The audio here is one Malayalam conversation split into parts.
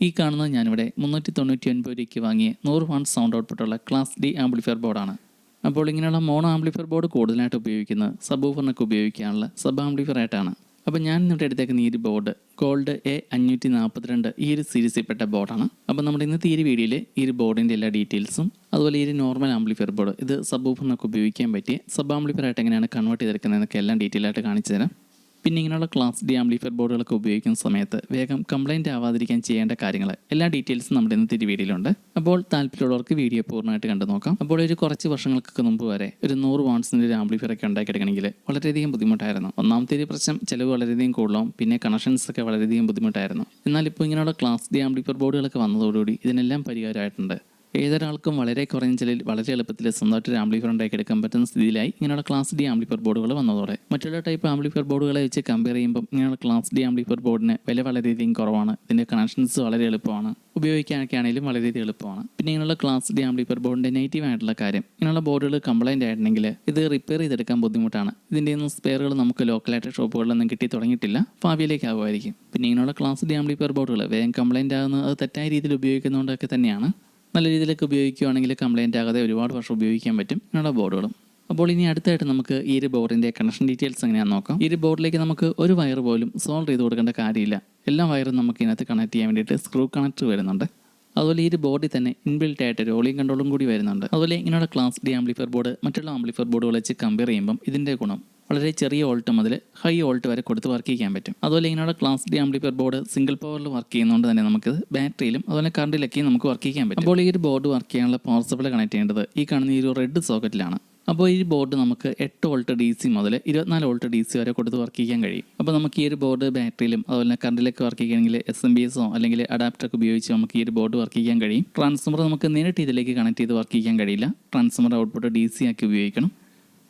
ഈ കാണുന്നത് ഞാനിവിടെ 399 രൂപയ്ക്ക് വാങ്ങിയ 100 വാട്ട് സൗണ്ട് ഔട്ട്പുട്ടുള്ള ക്ലാസ് ഡി ആംപ്ലിഫയർ ബോർഡാണ്. അപ്പോൾ ഇങ്ങനെയുള്ള മോണോ ആംപ്ലിഫയർ ബോർഡ് കൂടുതലായിട്ട് ഉപയോഗിക്കുന്നത് സബ്വൂഫറിനൊക്കെ ഉപയോഗിക്കാനുള്ള സബ് ആംപ്ലിഫയർ ആയിട്ടാണ്. അപ്പോൾ ഞാൻ ഇവിടെ എടുത്തേക്കുന്ന ഈ ഒരു ബോർഡ് ഗോൾഡ് A542 ഈ ഒരു സീരീസിൽപ്പെട്ട ബോർഡാണ്. അപ്പോൾ നമ്മുടെ ഇന്നത്തെ ഈ ഒരു വീഡിയോയിൽ ഈ ഒരു ബോർഡിൻ്റെ എല്ലാ ഡീറ്റെയിൽസും അതുപോലെ ഈ ഒരു നോർമൽ ആംപ്ലിഫയർ ബോർഡ് ഇത് സബ്വൂഫറിനൊക്കെ ഉപയോഗിക്കാൻ പറ്റിയ സബ് ആംപ്ലിഫയർ ആയിട്ട് എങ്ങനെയാണ് കൺവേർട്ട് ചെയ്തെടുക്കുന്നതെന്നൊക്കെ എല്ലാം ഡീറ്റെയിൽ ആയിട്ട് കാണിച്ചു തരാം. പിന്നെ ഇങ്ങനെയുള്ള ക്ലാസ് ഡി ആംപ്ലിഫയർ ബോർഡുകളൊക്കെ ഉപയോഗിക്കുന്ന സമയത്ത് വേഗം കംപ്ലൈൻറ്റ് ആവാതിരിക്കാൻ ചെയ്യേണ്ട കാര്യങ്ങൾ എല്ലാ ഡീറ്റെയിൽസും നമ്മുടെ ഇന്നത്തെ വീഡിയോയിലുണ്ട്. അപ്പോൾ താല്പര്യമുള്ളവർക്ക് വീഡിയോ പൂർണ്ണമായിട്ട് കണ്ടു നോക്കാം. അപ്പോൾ ഒരു കുറച്ച് വർഷങ്ങൾക്കൊക്കെ മുമ്പ് വരെ ഒരു 100 വാട്ട്സിൻ്റെ ഒരു ആംപ്ലിഫയർ ഒക്കെ ഉണ്ടാക്കിയെടുക്കണമെങ്കിൽ വളരെയധികം ബുദ്ധിമുട്ടായിരുന്നു. ഒന്നാമത്തെ ഒരു പ്രശ്നം ചിലവ് വളരെയധികം കൂടുതലാവും, പിന്നെ കണക്ഷൻസ് ഒക്കെ വളരെയധികം ബുദ്ധിമുട്ടായിരുന്നു. എന്നാൽ ഇപ്പോൾ ഇങ്ങനെയുള്ള ക്ലാസ് ഡി ആംപ്ലിഫയർ ബോർഡുകളൊക്കെ വന്നതോടുകൂടി ഇതിനെല്ലാം പരിഹാരമായിട്ടുണ്ട്. ഏതൊരാൾക്കും വളരെ കുറഞ്ഞ ചിലവിൽ വളരെ എളുപ്പത്തിൽ സ്വന്തമായിട്ട് ഒരു ആംപ്ലിഫയർ ഉണ്ടാക്കിയെടുക്കാൻ പറ്റുന്ന സ്ഥിതിയിലായി ഇങ്ങനെയുള്ള ക്ലാസ് ഡി ആംപ്ലിഫയർ ബോർഡുകൾ വന്നതോടെ മറ്റുള്ള ടൈപ്പ് ആംപ്ലിഫയർ ബോർഡുകളെ വെച്ച് കമ്പയർ ചെയ്യുമ്പോൾ ഇങ്ങനെയുള്ള ക്ലാസ് ഡി ആംപ്ലിഫയർ ബോർഡിന് വില വളരെയധികം കുറവാണ്. ഇതിൻ്റെ കണക്ഷൻസ് വളരെ എളുപ്പമാണ്, ഉപയോഗിക്കാനൊക്കെ ആണെങ്കിലും വളരെയധികം എളുപ്പമാണ്. പിന്നെ ഇങ്ങനെയുള്ള ക്ലാസ് ഡി ആംപ്ലിഫയർ ബോർഡിൻ്റെ നെഗറ്റീവ് ആയിട്ടുള്ള കാര്യം, ഇങ്ങനെയുള്ള ബോർഡുകൾ കംപ്ലൈൻറ്റ് ആയിട്ടുണ്ടെങ്കിൽ ഇത് റിപ്പയർ ചെയ്തെടുക്കാൻ ബുദ്ധിമുട്ടാണ്. ഇതിൻ്റെ ഒന്നും സ്പെയറുകൾ നമുക്ക് ലോക്കലായിട്ട് ഷോപ്പുകളിലൊന്നും കിട്ടി തുടങ്ങിയിട്ടില്ല, ഭാവിയിലേക്ക് ആകുമായിരിക്കും. പിന്നെ ഇങ്ങനെയുള്ള ക്ലാസ് ഡി ആംപ്ലിഫയർ ബോർഡുകൾ വേഗം കംപ്ലൈൻറ്റ് ആകുന്നത് അത് തെറ്റായ രീതിയിൽ ഉപയോഗിക്കുന്നതുകൊണ്ടൊക്കെ തന്നെയാണ്. നല്ല രീതിയിലൊക്കെ ഉപയോഗിക്കുകയാണെങ്കിൽ കംപ്ലൈൻറ്റ് ആകാതെ ഒരുപാട് വർഷം ഉപയോഗിക്കാൻ പറ്റും ഇങ്ങനെയുള്ള ബോർഡുകളും. അപ്പോൾ ഇനി അടുത്തായിട്ട് നമുക്ക് ഈ ഒരു ബോർഡിൻ്റെ കണക്ഷൻ ഡീറ്റെയിൽസ് എങ്ങനെയാണെന്ന് നോക്കാം. ഈ ഒരു ബോർഡിലേക്ക് നമുക്ക് ഒരു വയർ പോലും സോൾവ് ചെയ്ത് കൊടുക്കേണ്ട കാര്യമില്ല. എല്ലാ വയറും നമുക്ക് ഇതിനകത്ത് കണക്ട് ചെയ്യാൻ വേണ്ടിയിട്ട് സ്ക്രൂ കണക്ടർ വരുന്നുണ്ട്. അതുപോലെ ഈ ഒരു ബോർഡിൽ തന്നെ ഇൻബിൽറ്റ് ആയിട്ട് ഒരു വോളിയം കൺട്രോളും കൂടി വരുന്നുണ്ട്. അതുപോലെ ഇങ്ങനെയുള്ള ക്ലാസ് ഡി ആംപ്ലിഫയർ ബോർഡ് മറ്റുള്ള ആംപ്ലിഫയർ ബോർഡുകൾ വെച്ച് കമ്പയർ ചെയ്യുമ്പം ഇതിൻ്റെ ഗുണം വളരെ ചെറിയ വോൾട്ട് മുതൽ ഹൈ വോൾട്ട് വരെ കൊടുത്ത് വർക്ക് ചെയ്യാൻ പറ്റും. അതുപോലെ ഇങ്ങനെയുള്ള class D amplifier board single പവറിൽ വർക്ക് ചെയ്യുന്നതുകൊണ്ട് തന്നെ നമുക്ക് ബാറ്ററിയിലും അതുപോലെ കറണ്ടിലൊക്കെയും നമുക്ക് വർക്ക് ചെയ്യാൻ പറ്റും. അപ്പോൾ ഈ ഒരു ബോർഡ് വർക്ക് ചെയ്യാനുള്ള പവർ സപ്ലൈ കണക്ട് ചെയ്യേണ്ടത് ഈ കാണുന്ന ഈ ഒരു റെഡ് സോക്കറ്റിലാണ്. അപ്പോൾ ഈ ബോർഡ് നമുക്ക് 8 വോൾട്ട് DC മുതൽ 24 വോൾട്ട് DC വരെ കൊടുത്ത് വർക്ക് ചെയ്യാൻ കഴിയും. അപ്പോൾ നമുക്ക് ഈ ഒരു ബോർഡ് ബാറ്ററിയിലും അതുപോലെ കറണ്ടിലൊക്കെ വർക്ക് ചെയ്യുകയാണെങ്കിൽ SMPS അല്ലെങ്കിൽ അഡാപ്റ്ററൊക്കെ ഉപയോഗിച്ച് നമുക്ക് ഈ ഒരു ബോർഡ് വർക്ക് ചെയ്യാൻ കഴിയും. ട്രാൻസ്ഫോമർ നമുക്ക് നേരിട്ട് ഇതിലേക്ക് കണക്ട് ചെയ്ത് വർക്ക് ചെയ്യാൻ കഴിയില്ല, ട്രാൻസ്ഫോമർ ഔട്ട്പുട്ട് DC ആക്കി ഉപയോഗിക്കണം.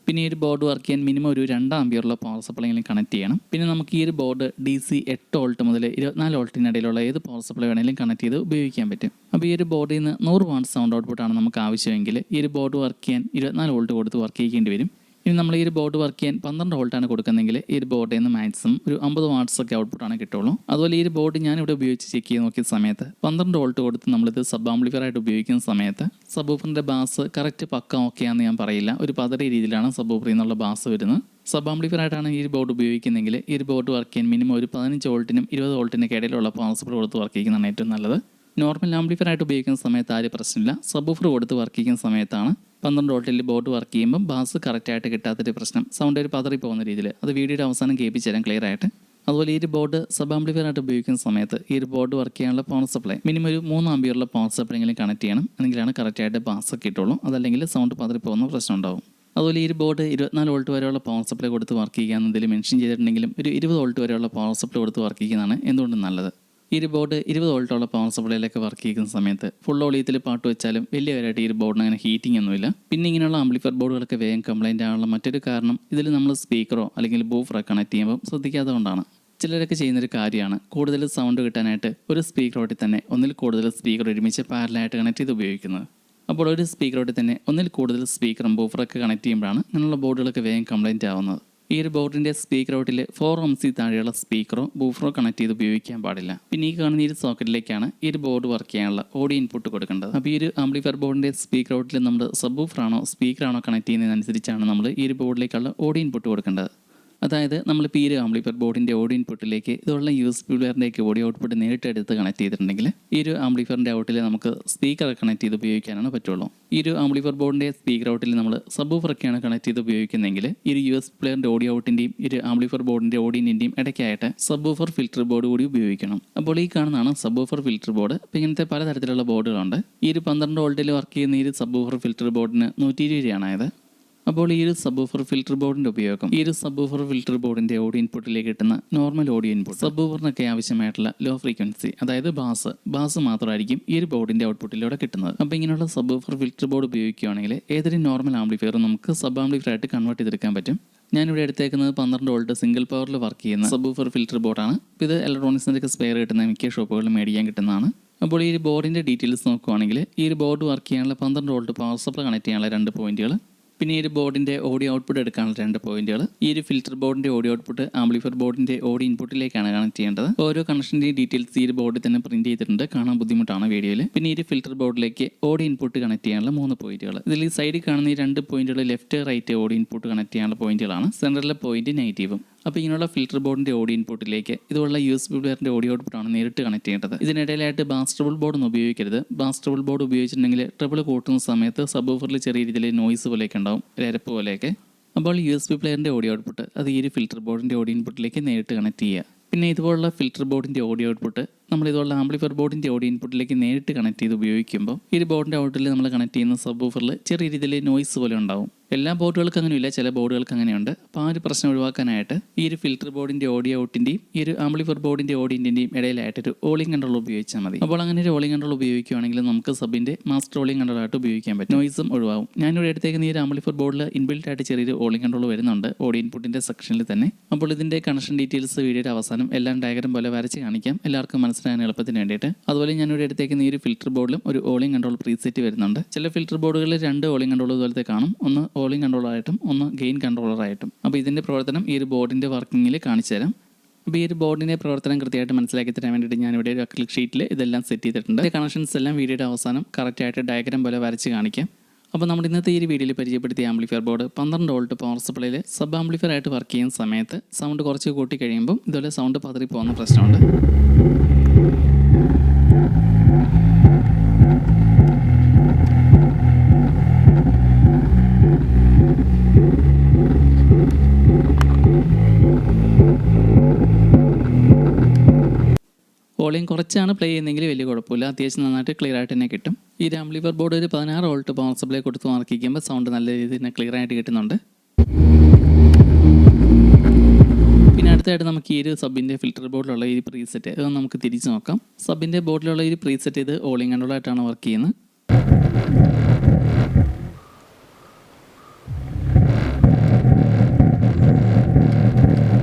പിന്നെ ഈ ഒരു ബോർഡ് വർക്ക് ചെയ്യാൻ മിനിമം ഒരു 2 ആമ്പിയറുള്ള പവർ സപ്ലൈയിലും കണക്ട് ചെയ്യണം. പിന്നെ നമുക്ക് ഈ ഒരു ബോർഡ് DC 8 വോൾട്ട് മുതൽ 24 വോൾട്ടിനിടയിലുള്ള ഏത് പവർ സപ്ലൈ വേണമെങ്കിലും കണക്ട് ചെയ്ത് ഉപയോഗിക്കാൻ പറ്റും. അപ്പോൾ ഈ ഒരു ബോർഡിൽ നിന്ന് 100 വാട്ട് സൗണ്ട് ഔട്ട്പുട്ടാണ് നമുക്ക് ആവശ്യമെങ്കിൽ ഈ ഒരു ബോർഡ് വർക്ക് ചെയ്യാൻ 24 വോൾട്ട് കൊടുത്ത് വർക്ക് ചെയ്യേണ്ടി വരും. ഇനി നമ്മൾ ഈ ഒരു ബോർഡ് വർക്ക് ചെയ്യാൻ 12 വോൾട്ടാണ് കൊടുക്കുന്നതെങ്കിൽ ഈ ഒരു ബോർഡിൽ നിന്ന് മാക്സിമം ഒരു 50 വാട്ട്സ് ഒക്കെ ഔട്ട്പുട്ടാണ് കിട്ടുള്ളൂ. അതുപോലെ ഈ ഒരു ബോർഡ് ഞാനിവിടെ ഉപയോഗിച്ച് ചെക്ക് ചെയ്ത് നോക്കിയ സമയത്ത് 12 വോൾട്ട് കൊടുത്ത് നമ്മളിത് സബ് ആംപ്ലിഫയർ ആയിട്ട് ഉപയോഗിക്കുന്ന സമയത്ത് സബ്വൂഫറിൻ്റെ ബാസ് കറക്റ്റ് പക്ക ഓക്കെയാണെന്ന് ഞാൻ പറയില്ല. ഒരു പതറിയ രീതിയിലാണ് സബ്വൂഫറിൽ നിന്നുള്ള ബാസ് വരുന്നത്. സബ് ആംപ്ലിഫയർ ആയിട്ടാണ് ഈ ഒരു ബോർഡ് ഉപയോഗിക്കുന്നതെങ്കിൽ ഈ ഒരു ബോർഡ് വർക്ക് ചെയ്യാൻ മിനിമം ഒരു 15 വോൾട്ടിനും 20 വോൾട്ടിനും ഇടയിലുള്ള പവർ സപ്ലൈ കൊടുത്ത് വർക്ക് ചെയ്യുന്നതാണ് ഏറ്റവും നല്ലത്. നോർമൽ ആംപ്ലിഫയർ ആയിട്ട് ഉപയോഗിക്കുന്ന സമയത്ത് ആരും പ്രശ്നമില്ല. സബ്വൂഫർ കൊടുത്ത് വർക്ക് ചെയ്യുന്ന സമയത്താണ് 12 വോൾട്ടിൽ ബോർഡ് വർക്ക് ചെയ്യുമ്പോൾ ബാസ് കറക്റ്റായിട്ട് കിട്ടാത്തൊരു പ്രശ്നം, സൗണ്ട് ഒരു പതറി പോകുന്ന രീതിയിൽ. അത് വീഡിയോയുടെ അവസാനം കേൾപ്പിച്ചു തരാം ക്ലിയർ ആയിട്ട്. അതുപോലെ ഈ ഒരു ബോർഡ് സബ് ആംപ്ലിഫയർ ആയിട്ട് ഉപയോഗിക്കുന്ന സമയത്ത് ഈ ഒരു ബോർഡ് വർക്ക് ചെയ്യാനുള്ള പവർ സപ്ലൈ മിനിമം ഒരു 3 ആമ്പിയറുള്ള പവർ സപ്ലൈ എങ്കിലും കണക്ട് ചെയ്യണം, എങ്കിലാണ് കറക്റ്റായിട്ട് ബാസ് കിട്ടുള്ളൂ. അതല്ലെങ്കിൽ സൗണ്ട് പതറി പോകുന്ന പ്രശ്നം ഉണ്ടാവും. അതുപോലെ ഈ ഒരു ബോർഡ് 24 വോൾട്ട് വരെയുള്ള പവർ സപ്ലൈ കൊടുത്ത് വർക്ക് ചെയ്യുകയെന്നതിൽ മെൻഷൻ ചെയ്തിട്ടുണ്ടെങ്കിലും ഒരു 20 വോൾട്ട് വരെയുള്ള പവർ സപ്ലൈ കൊടുത്ത് വർക്ക് ചെയ്യുന്നതാണ് എന്തുകൊണ്ടും നല്ലത്. ഈ ഒരു ബോർഡ് 20 വോൾട്ടുള്ള പവർ സപ്ലൈയിലൊക്കെ വർക്ക് ചെയ്യുന്ന സമയത്ത് ഫുൾ വോളിയത്തിൽ പാട്ട് വെച്ചാലും വലിയ വരായിട്ട് ഈ ഒരു ബോർഡിന് അങ്ങനെ ഹീറ്റിംഗ് ഒന്നുമില്ല. പിന്നെ ഇങ്ങനെയുള്ള ആംപ്ലിഫയർ ബോർഡുകളൊക്കെ വേഗം കംപ്ലൈൻറ്റ് ആകാനുള്ള മറ്റൊരു കാരണം ഇതിൽ നമ്മൾ സ്പീക്കറോ അല്ലെങ്കിൽ ബൂഫറോ കണക്ട് ചെയ്യുമ്പോൾ ശ്രദ്ധിക്കാത്തത് കൊണ്ടാണ്. ചിലരൊക്കെ ചെയ്യുന്നൊരു കാര്യമാണ് കൂടുതൽ സൗണ്ട് കിട്ടാനായിട്ട് ഒരു സ്പീക്കറോട്ടിൽ തന്നെ ഒന്നിൽ കൂടുതൽ സ്പീക്കർ ഒരുമിച്ച് പാരലായിട്ട് കണക്ട് ചെയ്ത് ഉപയോഗിക്കുന്നത്. അപ്പോൾ ഒരു സ്പീക്കറോട്ടിൽ തന്നെ ഒന്നിൽ കൂടുതൽ സ്പീക്കറും ബൂഫറൊക്കെ കണക്ട് ചെയ്യുമ്പോഴാണ് ഇങ്ങനെയുള്ള ബോർഡുകളൊക്കെ വേഗം കംപ്ലൈൻറ്റ് ആവുന്നത്. ഈ ഒരു ബോർഡിൻ്റെ സ്പീക്കർ ഔട്ടിൽ 4 ohms താഴെയുള്ള സ്പീക്കറോ ബൂഫറോ കണക്ട് ചെയ്ത് ഉപയോഗിക്കാൻ പാടില്ല. പിന്നെ ഈ കാണുന്ന ഈ ഒരു സോക്കറ്റിലേക്കാണ് ഈ ഒരു ബോർഡ് വർക്ക് ചെയ്യാനുള്ള ഓഡിയോ ഇൻപുട്ട് കൊടുക്കേണ്ടത്. അപ്പോൾ ഈ ഒരു ആംപ്ലിഫയർ ബോർഡിൻ്റെ സ്പീക്കർ ഔട്ടിൽ നമ്മൾ സബ്വൂഫറാണോ സ്പീക്കറാണോ കണക്ട് ചെയ്യുന്നതിനനുസരിച്ചാണ് നമ്മൾ ഈ ഒരു ബോർഡിലേക്കുള്ള ഓഡിയോ ഇൻപുട്ട് കൊടുക്കേണ്ടത്. അതായത് നമ്മളിപ്പോൾ ഈ ഒരു ആംപ്ലിഫയർ ബോർഡിൻ്റെ ഓഡിയോ ഇൻപുട്ടിലേക്ക് ഇതുള്ള USB പ്ലെയറിൻ്റെയൊക്കെ ഓഡിയോ ഔട്ട്പുട്ട് നേരിട്ട് എടുത്ത് കണക്ട് ചെയ്തിട്ടുണ്ടെങ്കിൽ ഈ ഒരു ആംപ്ലിഫയറിൻ്റെ ഔട്ടിൽ നമുക്ക് സ്പീക്കർ കണക്ട് ചെയ്ത് ഉപയോഗിക്കാനാണ് പറ്റുള്ളൂ. ഈ ഒരു ആംപ്ലിഫയർ ബോർഡിൻ്റെ സ്പീക്കർ ഔട്ടിൽ നമ്മൾ സബ്വൂഫറൊക്കെയാണ് കണക്ട് ചെയ്ത് ഉപയോഗിക്കുന്നതെങ്കിൽ ഈ ഒരു USB പ്ലെയറിൻ്റെ ഓഡിയോ ഔട്ടിൻ്റെയും ഈ ഒരു ആംപ്ലിഫയർ ബോർഡിൻ്റെ ഓഡിയോൻ്റെയും ഇടയ്ക്കായിട്ട് സബ്വൂഫർ ഫിൽറ്റർ ബോർഡ് കൂടി ഉപയോഗിക്കണം. അപ്പോൾ ഈ കാണുന്നതാണ് സബ്വൂഫർ ഫിൽറ്റർ ബോർഡ്. അപ്പോൾ ഇങ്ങനത്തെ പലതരത്തിലുള്ള ബോർഡുകളുണ്ട്. ഈ ഒരു 12 വോൾട്ടിൽ വർക്ക് ചെയ്യുന്ന ഈ ഒരു സബ്വൂഫർ ഫിൽറ്റർ ബോർഡിന് 120 രൂപയാണായത്. അപ്പോൾ ഈ ഒരു സബ്വൂഫർ ഫിൽറ്റർ ബോർഡിൻ്റെ ഉപയോഗം ഈ ഒരു സബ്വൂഫർ ഫിൽറ്റർ ബോർഡിൻ്റെ ഓഡിയോ ഇൻപുട്ടിലേക്ക് കിട്ടുന്ന നോർമൽ ഓഡിയോ ഇൻപുട്ട് സബ്വൂഫറിനൊക്കെ ആവശ്യമായിട്ടുള്ള ലോ ഫ്രീക്വൻസി അതായത് ബാസ് മാത്രമായിരിക്കും ഈ ഒരു ബോർഡിൻ്റെ ഔട്ട്പുട്ടിലൂടെ കിട്ടുന്നത്. അപ്പോൾ ഇങ്ങനെയുള്ള സബ്വൂഫർ ഫിൽറ്റർ ബോർഡ് ഉപയോഗിക്കുകയാണെങ്കിൽ ഏതൊരു നോർമൽ ആംപ്ലിഫയറും നമുക്ക് സബ് ആംപ്ലിഫയർ ആയിട്ട് കൺവേർട്ട് ചെയ്തെടുക്കാൻ പറ്റും. ഞാനിവിടെ എടുത്തേക്കുന്നത് 12 വോൾട്ട് സിംഗിൾ പവറിൽ വർക്ക് ചെയ്യുന്ന സബ്വൂഫർ ഫിൽറ്റർ ബോർഡാണ്. ഇത് ഇലക്ട്രോണിക്സിൻ്റെ സ്പെയർ കിട്ടുന്ന മിക്ക ഷോപ്പുകളിലും മേടിക്കാൻ കിട്ടുന്നതാണ്. അപ്പോൾ ഈ ഒരു ബോർഡിൻ്റെ ഡീറ്റെയിൽസ് നോക്കുകയാണെങ്കിൽ ഈ ഒരു ബോർഡ് വർക്ക് ചെയ്യാനുള്ള 12 വോൾട്ട് പവർ സപ്ലൈ കണക്ട് ചെയ്യാനുള്ള 2 പോയിന്റുകൾ, പിന്നെ ഈ ഒരു ബോർഡിൻ്റെ ഓഡിയോ ഔട്ട്പുട്ട് എടുക്കാനുള്ള 2 പോയിന്റുകൾ. ഈ ഒരു ഫിൽറ്റർ ബോർഡിൻ്റെ ഓഡിയോ ഔട്ട്പുട്ട് ആംപ്ലിഫയർ ബോർഡിൻ്റെ ഓഡിയോ ഇൻപുട്ടിലേക്കാണ് കണക്ട് ചെയ്യേണ്ടത്. ഓരോ കണക്ഷൻ്റെ ഡീറ്റെയിൽസ് ഈ ഒരു ബോർഡിൽ തന്നെ പ്രിന്റ് ചെയ്തിട്ടുണ്ട്, കാണാൻ ബുദ്ധിമുട്ടാണ് വീഡിയോയിൽ. പിന്നെ ഈ ഒരു ഫിൽറ്റർ ബോർഡിലേക്ക് ഓഡിയോ ഇൻപുട്ട് കണക്ട് ചെയ്യാനുള്ള 3 പോയിന്റുകൾ. ഇതിൽ ഈ സൈഡിൽ കാണുന്ന ഈ 2 പോയിന്റുകൾ left right audio input connect ചെയ്യാനുള്ള പോയിന്റുകളാണ്. സെൻറ്ററിലെ പോയിന്റ് നെഗറ്റീവും. അപ്പോൾ ഇങ്ങനെയുള്ള ഫിൽറ്റർ ബോർഡിൻ്റെ ഓഡിയോ ഇൻപുട്ടിലേക്ക് ഇതുള്ള USB പ്ലെയറിൻ്റെ ഓഡിയോ ഔട്ട്പുട്ടാണ് നേരിട്ട് കണക്ട് ചെയ്യേണ്ടത്. ഇതിനിടയിലായിട്ട് ബാസ് ട്രബിൾ ബോർഡ് ഒന്നും ഉപയോഗിക്കരുത്. ബാസ് ട്രബിൾ ബോർഡ് ഉപയോഗിച്ചിട്ടുണ്ടെങ്കിൽ ട്രബിൾ കൂട്ടുന്ന സമയത്ത് സബ് വൂഫറിൽ ചെറിയ രീതിയിൽ നോയ്സ് പോലെയൊക്കെ ഉണ്ടാവും, രരപ്പ് പോലെയൊക്കെ. അപ്പോൾ USB പ്ലെയറിൻ്റെ ഓഡിയോ ഔട്ട്പുട്ട് അത് ഈ ഒരു ഫിൽറ്റർ ബോർഡിൻ്റെ ഓഡിയോ ഇൻപുട്ടിലേക്ക് നേരിട്ട് കണക്ട് ചെയ്യുക. പിന്നെ ഇതുപോലുള്ള ഫിൽറ്റർ ബോർഡിൻ്റെ ഓഡിയോ ഔട്ട്പുട്ട് നമ്മൾ ഇതുള്ള ആംപ്ലിഫയർ ബോർഡിൻ്റെ ഓഡിയോ ഇൻപുട്ടിലേക്ക് നേരിട്ട് കണക്ട് ചെയ്ത് ഉപയോഗിക്കുമ്പോൾ ഈ ഒരു ബോർഡിൻ്റെ ഔട്ടിൽ നമ്മൾ കണക്ട് ചെയ്യുന്ന സബ് വൂഫറിൽ ചെറിയ രീതിയിൽ നോയ്സ് പോലെ ഉണ്ടാവും. എല്ലാ ബോർഡുകൾക്ക് അങ്ങനെയില്ല, ചില ബോർഡുകൾക്ക് അങ്ങനെയുണ്ട്. അപ്പോൾ ആ ഒരു പ്രശ്നം ഒഴിവാക്കാനായിട്ട് ഈ ഒരു ഫിൽറ്റർ ബോർഡിൻ്റെ ഓഡിയോ ഔട്ടിൻ്റെയും ഈ ഒരു ആംപ്ലിഫയർ ബോർഡിൻ്റെ ഓഡിയോൻ്റെയും ഇടയിലായിട്ടൊരു ഓളിംഗ് കൺട്രോൾ ഉപയോഗിച്ചാൽ മതി. അപ്പോൾ അങ്ങനെ ഒരു ഓളിംഗ് കൺട്രോൾ ഉപയോഗിക്കുകയാണെങ്കിൽ നമുക്ക് സബിൻ്റെ മാസ്റ്റർ ഓളിംഗ് കൺട്രോളായിട്ട് ഉപയോഗിക്കാൻ പറ്റും. നോയ്സും ഒഴിവാകും. ഞാനിവിടെ എടുത്തേക്കുന്ന ഈ ഒരു ആംപ്ലിഫയർ ബോർഡിൽ ഇൻബിൽറ്റ് ആയിട്ട് ചെറിയൊരു ഓളിംഗ് കൺട്രോൾ വരുന്നുണ്ട് ഓഡിയോ ഇൻപുട്ടിൻ്റെ സെക്ഷനിൽ തന്നെ. അപ്പോൾ ഇതിൻ്റെ കണക്ഷൻ ഡീറ്റെയിൽസ് വീഡിയോയുടെ അവസാനം എല്ലാം ഡയഗ്രം പോലെ വരച്ച് കാണിക്കാം, എല്ലാവർക്കും മനസ്സിലാകാൻ എളുപ്പത്തിന് വേണ്ടിയിട്ട്. അതുപോലെ ഞാനിവിടെ എടുത്തേക്കുന്ന ഈ ഒരു ഫിൽറ്റർ ബോർഡിലും ഒരു ഓളിംഗ് കൺട്രോൾ പ്രീസെറ്റ് വരുന്നുണ്ട്. ചില ഫിൽറ്റർ ബോർഡുകളിൽ 2 ഓളിംഗ് കൺട്രോൾ ഇതുപോലത്തെ കാണും, ഒന്ന് ഓളിംഗ് കൺട്രോളായിട്ടും ഒന്ന് ഗെയിൻ കൺട്രോളറായിട്ടും. അപ്പോൾ ഇതിൻ്റെ പ്രവർത്തനം ഈ ഒരു ബോർഡിൻ്റെ വർക്കിങ്ങിൽ കാണിച്ചു തരാം. അപ്പോൾ ഈ ഒരു ബോർഡിൻ്റെ പ്രവർത്തനം കൃത്യമായിട്ട് മനസ്സിലാക്കി തരാൻ വേണ്ടിയിട്ട് ഞാനിവിടെ ഒരു അക്രിലിക് ഷീറ്റിൽ ഇതെല്ലാം സെറ്റ് ചെയ്തിട്ടുണ്ട്. കണക്ഷൻസ് എല്ലാം വീഡിയോയുടെ അവസാനം കറക്റ്റായിട്ട് ഡയഗ്രം പോലെ വരച്ച് കാണിക്കാം. അപ്പോൾ നമ്മൾ ഇന്നത്തെ ഈ വീഡിയോയിൽ പരിചയപ്പെടുത്തിയ ആംപ്ലിഫയർ ബോർഡ് 12 വോൾട്ട് പവർ സപ്ലൈയിൽ സബ് ആംപ്ലിഫയർ ആയിട്ട് വർക്ക് ചെയ്യുന്ന സമയത്ത് സൗണ്ട് കുറച്ച് കൂട്ടി കഴിയുമ്പോൾ ഇതുപോലെ സൗണ്ട് പതറി പോകുന്ന പ്രശ്നമുണ്ട്. വോളിയം കുറച്ചാണ് പ്ലേ ചെയ്യുന്നതെങ്കിൽ വലിയ കുഴപ്പമില്ല, അത്യാവശ്യം നന്നായിട്ട് ക്ലിയർ ആയിട്ട് തന്നെ കിട്ടും. ഈ ആംപ്ലിഫയർ ബോർഡ് ഒരു 16 വോൾട്ട് പവർ സപ്ലൈ കൊടുത്ത് വർക്ക് ചെയ്യുമ്പോൾ സൗണ്ട് നല്ല രീതിയിൽ തന്നെ ക്ലിയർ ആയിട്ട് കിട്ടുന്നുണ്ട്. പിന്നെ അടുത്തായിട്ട് നമുക്ക് ഈ ഒരു സബിൻ്റെ ഫിൽറ്റർ ബോർഡിലുള്ള ഈ പ്രീസെറ്റ് അത് നമുക്ക് തിരിച്ച് നോക്കാം. സബിൻ്റെ ബോർഡിലുള്ള ഈ പ്രീസെറ്റ് ഇത് ഓളിംഗ് കൺട്രോളായിട്ടാണ് വർക്ക് ചെയ്യുന്നത്.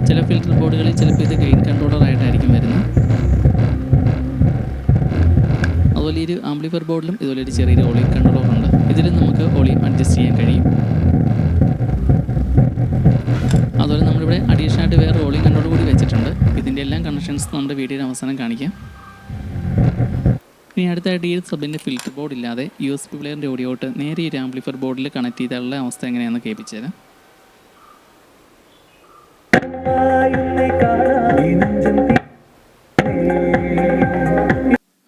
ചില ഫിൽറ്റർ ബോർഡുകളിൽ ചിലപ്പോൾ ഇത് ഗെയിൻ കൺട്രോളറായിട്ടായിരിക്കും വരുന്നത്. അതുപോലെ ഈ ഒരു ആംപ്ലിഫയർ ബോർഡിലും ഇതുപോലെ ഒരു ചെറിയൊരു ഓളിയം കൺട്രോളർ ഉണ്ട്. ഇതിൽ നമുക്ക് ഓളിയം അഡ്ജസ്റ്റ് ചെയ്യാൻ കഴിയും. അതുപോലെ നമ്മളിവിടെ അഡീഷണൽ ആയിട്ട് വേറെ ഓളിയം കൺട്രോൾ കൂടി വെച്ചിട്ടുണ്ട്. ഇതിൻ്റെ എല്ലാം കണക്ഷൻസ് നമ്മുടെ വീഡിയോയുടെ അവസാനം കാണിക്കാം. ഇനി അടുത്തായിട്ട് ഈ സബിൻ്റെ ഫിൽറ്റർ ബോർഡ് ഇല്ലാതെ USB പ്ലെയറിൻ്റെ ഓഡിയോ ഔട്ട് നേരെ ഈ ഒരു ആംപ്ലിഫയർ ബോർഡിൽ കണക്ട് ചെയ്താലുള്ള അവസ്ഥ എങ്ങനെയാണെന്ന് കേൾപ്പിച്ചു തരാം.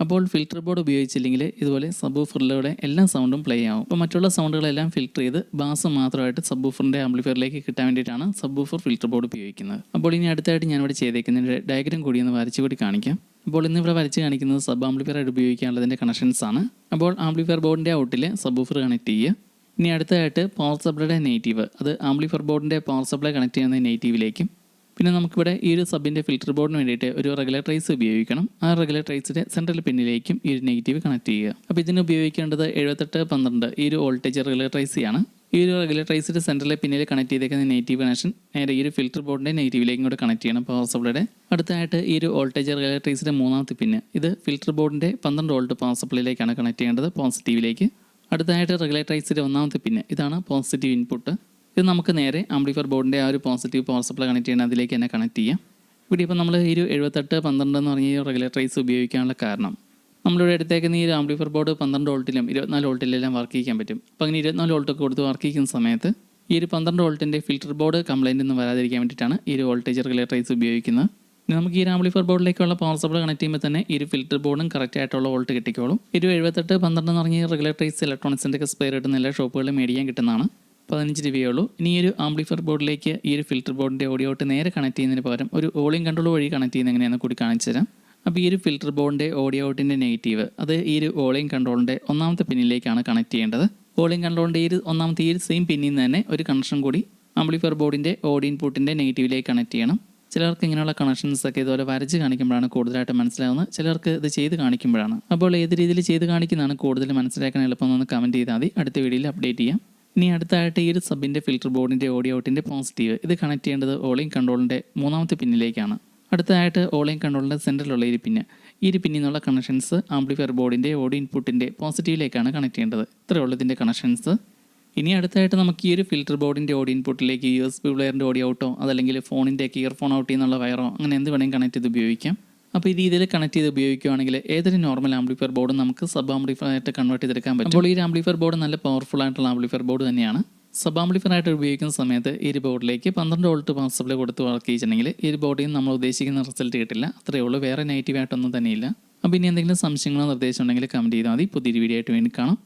അപ്പോൾ ഫിൽറ്റർ ബോർഡ് ഉപയോഗിച്ചില്ലെങ്കിൽ ഇതുപോലെ സബ് വൂഫറിലൂടെ എല്ലാ സൗണ്ടും പ്ലേ ആവും. അപ്പോൾ മറ്റുള്ള സൗണ്ടുകളെല്ലാം ഫിൽറ്റർ ചെയ്ത് ബാസ് മാത്രമായിട്ട് സബ് വൂഫറിൻ്റെ ആംപ്ലിഫയറിലേക്ക് കിട്ടാൻ വേണ്ടിയിട്ടാണ് സബ് വൂഫർ ഫിൽറ്റർ ബോർഡ് ഉപയോഗിക്കുന്നത്. അപ്പോൾ ഇനി അടുത്തായിട്ട് ഞാനിവിടെ ചെയ്തേക്കുന്നതിൻ്റെ ഡയഗ്രം കൂടി ഒന്ന് വരച്ച് കൂടി കാണിക്കാം. അപ്പോൾ ഇന്നിവിടെ വരച്ച് കാണിക്കുന്നത് സബ് ആംപ്ലിഫയർ ആയിട്ട് ഉപയോഗിക്കാനുള്ളതിൻ്റെ കണക്ഷൻസ് ആണ്. അപ്പോൾ ആംപ്ലിഫയർ ബോർഡിൻ്റെ ഔട്ടിൽ സബ് വൂഫർ കണക്ട് ചെയ്യുക. ഇനി അടുത്തായിട്ട് പവർ സപ്ലൈയുടെ നെഗറ്റീവ് അത് ആംപ്ലിഫയർ ബോർഡിൻ്റെ പവർ സപ്ലൈ കണക്ട് ചെയ്യുന്ന നെഗറ്റീവിലേക്കും. പിന്നെ നമുക്കിവിടെ ഈ ഒരു സബിൻ്റെ ഫിൽറ്റർ ബോർഡിന് വേണ്ടിയിട്ട് ഒരു റെഗുലേറ്ററൈസ് ഉപയോഗിക്കണം. ആ റെഗുലേറ്ററൈസിൻ്റെ സെൻട്രൽ പിന്നിലേക്കും ഈ ഒരു നെഗറ്റീവ് കണക്ട് ചെയ്യുക. അപ്പോൾ ഇതിന് ഉപയോഗിക്കേണ്ടത് 7812 ഈ ഒരു വോൾട്ടേജ് റെഗുലേറ്ററൈസിയാണ്. ഈ ഒരു റെഗുലേറ്ററൈസിൻ്റെ സെൻട്രലിലെ പിന്നിൽ കണക്ട് ചെയ്തേക്കുന്ന നെഗറ്റീവ് കണക്ഷൻ നേരെ ഈ ഒരു ഫിൽറ്റർ ബോർഡിൻ്റെ നെഗറ്റീവിലേക്കും കൂടെ കണക്ട് ചെയ്യണം പവർ സപ്ലൈയുടെ. അടുത്തായിട്ട് ഈ ഒരു വോൾട്ടേജ് റെഗുലേറ്ററൈസിൻ്റെ 3ാമത്തെ പിന്ന് ഇത് ഫിൽറ്റർ ബോർഡിൻ്റെ 12 വോൾട്ട് പവർ സപ്ലൈയിലേക്കാണ് കണക്ട് ചെയ്യേണ്ടത് പോസിറ്റീവിലേക്ക്. അടുത്തായിട്ട് റെഗുലേറ്ററൈസിൻ്റെ 1ാമത്തെ പിന്ന് ഇതാണ് പോസിറ്റീവ് ഇൻപുട്ട്. ഇത് നമുക്ക് നേരെ ആംപ്ലിഫയർ ബോർഡിൻ്റെ ആ ഒരു പോസിറ്റീവ് പവർ സപ്ലൈ കണക്ട് ചെയ്യണം, അതിലേക്ക് തന്നെ കണക്ട് ചെയ്യാം. ഇവിടെ ഇപ്പോൾ നമ്മൾ ഈ ഒരു 7812 എന്ന് പറഞ്ഞ ഈ റെഗുലേറ്ററൈസ് ഉപയോഗിക്കാനുള്ള കാരണം നമ്മളിവിടെ എടുത്തേക്കുന്ന ഈ ഒരു ആംപ്ലിഫയർ ബോർഡ് 12 വോൾട്ടിലും 24 വോൾട്ടിലെല്ലാം വർക്ക് ചെയ്യാൻ പറ്റും. അപ്പോൾ അങ്ങനെ 24 വോൾട്ടൊക്കെ കൊടുത്ത് വർക്ക് ചെയ്യുന്ന സമയത്ത് ഈ ഒരു 12 വോൾട്ടിൻ്റെ ഫിൽറ്റർ ബോർഡ് കംപ്ലൈൻ്റ് ഒന്നും വരാതിരിക്കാൻ വേണ്ടിയിട്ടാണ് ഈ ഒരു വോൾട്ടേജ് റെഗുലേറ്ററൈസ് ഉപയോഗിക്കുന്നത്. ഇനി നമുക്ക് ഈ ഒരു ആംപ്ലിഫയർ ബോർഡിലേക്കുള്ള പവർ സപ്ലൈ കണക്ട് ചെയ്യുമ്പോൾ തന്നെ ഈ ഒരു ഫിൽറ്റർ ബോർഡും കറക്റ്റ് ആയിട്ടുള്ള വോൾട്ട് കിട്ടിക്കോളും. ഈ ഒരു 7812 എന്ന് പറഞ്ഞ റെഗുലേറ്ററൈസ് ഇലക്ട്രോണിക്സിൻ്റെ ഒക്കെ സ്പെയർ കിട്ടുന്ന എല്ലാ ഷോപ്പുകളിലും മേടിക്കാൻ കിട്ടുന്നതാണ്. 15 രൂപയേ ഉള്ളൂ. ഇനി ഈ ഒരു ആംപ്ലിഫയർ ബോർഡിലേക്ക് ഈ ഒരു ഫിൽറ്റർ ബോർഡിൻ്റെ ഓഡിയോ ഔട്ട് നേരെ കണക്ട് ചെയ്യുന്നതിന് പകരം ഒരു ഓളിംഗ് കൺട്രോൾ വഴി കണക്ട് ചെയ്യുന്നത് എങ്ങനെയാണെന്ന് കൂടി കാണിച്ചു തരാം. അപ്പോൾ ഈ ഒരു ഫിൽറ്റർ ബോർഡിൻ്റെ ഓഡിയോ ഔട്ടിൻ്റെ നെഗറ്റീവ് അത് ഈ ഒരു ഓളിംഗ് കൺട്രോളിൻ്റെ 1ാമത്തെ പിന്നിലേക്കാണ് കണക്ട് ചെയ്യേണ്ടത്. ഓളിംഗ് കൺട്രോളിൻ്റെ ഈ ഒരു 1ാമത്തെ ഈ ഒരു സെയിം പിന്നിൽ നിന്ന് തന്നെ ഒരു കണക്ഷൻ കൂടി ആംപ്ലിഫയർ ബോർഡിൻ്റെ ഓഡിയോ ഇൻപുട്ടിൻ്റെ നെഗറ്റീവിലേക്ക് കണക്ട് ചെയ്യണം. ചിലർക്ക് ഇങ്ങനെയുള്ള കണക്ഷൻസ് ഒക്കെ ഇതുപോലെ വരച്ച് കാണിക്കുമ്പോഴാണ് കൂടുതലായിട്ട് മനസ്സിലാവുന്നത്, ചിലർക്ക് ഇത് ചെയ്ത് കാണിക്കുമ്പോഴാണ്. അപ്പോൾ ഏത് രീതിയിൽ ചെയ്ത് കാണിക്കുന്നതാണ് കൂടുതൽ മനസ്സിലാക്കാൻ എളുപ്പമെന്ന് കമൻറ്റ് ചെയ്താൽ മതി, അടുത്ത വീഡിയോയിൽ അപ്ഡേറ്റ് ചെയ്യാം. ഇനി അടുത്തായിട്ട് ഈ ഒരു സബിൻ്റെ ഫിൽറ്റർ ബോർഡിൻ്റെ ഓഡിയോ ഔട്ടിൻ്റെ പോസിറ്റീവ് ഇത് കണക്ട് ചെയ്യേണ്ടത് ഓളിംഗ് കൺട്രോളിൻ്റെ 3ാമത്തെ പിന്നിലേക്കാണ്. അടുത്തതായിട്ട് ഓളിംഗ് കൺട്രോളിൻ്റെ സെൻറ്ററിലുള്ള ഈ ഒരു പിന്നിൽ നിന്നുള്ള കണക്ഷൻസ് ആംപ്ലിഫയർ ബോർഡിൻ്റെ ഓഡിയോ ഇൻപുട്ടിൻ്റെ പോസിറ്റീവിലേക്കാണ് കണക്ട് ചെയ്യേണ്ടത്. ഇത്രയുള്ള ഇതിൻ്റെ കണക്ഷൻസ്. ഇനി അടുത്തായിട്ട് നമുക്ക് ഈ ഒരു ഫിൽറ്റർ ബോർഡിൻ്റെ ഓഡിയോ ഇൻപുട്ടിലേക്ക് USB പ്ലെയറിൻ്റെ ഓഡിയോ ഔട്ടോ അതല്ലെങ്കിൽ ഫോണിൻ്റെയൊക്കെ ഇയർഫോൺ ഔട്ട് എന്നുള്ള വയറോ അങ്ങനെ എന്ത് വേണമെങ്കിൽ കണക്ട് ചെയ്ത് ഉപയോഗിക്കാം. അപ്പോൾ ഈ രീതിയിൽ കണക്ട് ചെയ്ത് ഉപയോഗിക്കുകയാണെങ്കിൽ ഏതൊരു നോർമൽ ആംപ്ലിഫയർ ബോർഡും നമുക്ക് സബ് ആംപ്ലിഫയർ ആയിട്ട് കൺവേർട്ട് ചെയ്തെടുക്കാൻ പറ്റും. അപ്പോൾ ഈ ആംപ്ലിഫയർ ബോർഡ് നല്ല പവർഫുൾ ആയിട്ടുള്ള ആംപ്ലിഫയർ ബോർഡ് തന്നെയാണ്. സബ് ആംപ്ലിഫയർ ആയിട്ട് ഉപയോഗിക്കുന്ന സമയത്ത് ഈ ഒരു ബോർഡിലേക്ക് 12 വോൾട്ട് പവർ സപ്ലൈ കൊടുത്ത് വർക്ക് ചെയ്തിട്ടുണ്ടെങ്കിൽ ഈ ഒരു ബോർഡിൽ നമ്മൾ ഉദ്ദേശിക്കുന്ന റിസൾട്ട് കിട്ടില്ല. അത്രയേ ഉള്ളൂ, വേറെ നെഗറ്റീവായിട്ടൊന്നും തന്നെയില്ല. അപ്പോൾ ഇനി എന്തെങ്കിലും സംശയങ്ങളോ നിർദ്ദേശം ഉണ്ടെങ്കിൽ കമൻറ്റ് ചെയ്താൽ മതി. പുതിയൊരു വീഡിയോ ആയിട്ട് വീണ്ടും കാണാം.